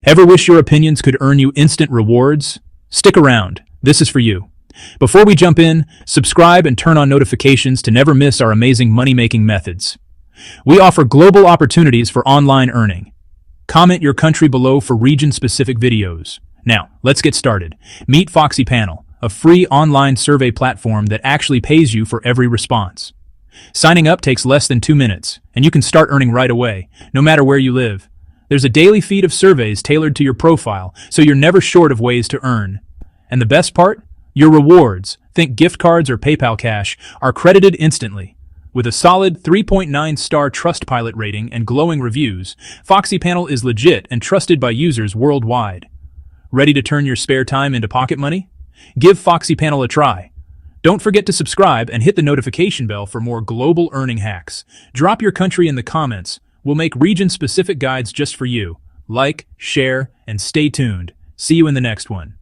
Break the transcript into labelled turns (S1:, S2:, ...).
S1: Ever wish your opinions could earn you instant rewards? Stick around. This is for you. Before we jump in, subscribe and turn on notifications to never miss our amazing money-making methods. We offer global opportunities for online earning. Comment your country below for region-specific videos. Now, let's get started. Meet FoxyPanel, a free online survey platform that actually pays you for every response. Signing up takes less than 2 minutes, and you can start earning right away, no matter where you live. There's a daily feed of surveys tailored to your profile, so you're never short of ways to earn. And the best part? Your rewards, think gift cards or PayPal cash, are credited instantly. With a solid 3.9-star Trustpilot rating and glowing reviews, FoxyPanel is legit and trusted by users worldwide. Ready to turn your spare time into pocket money? Give FoxyPanel a try. Don't forget to subscribe and hit the notification bell for more global earning hacks. Drop your country in the comments. We'll make region-specific guides just for you. Like, share, and stay tuned. See you in the next one.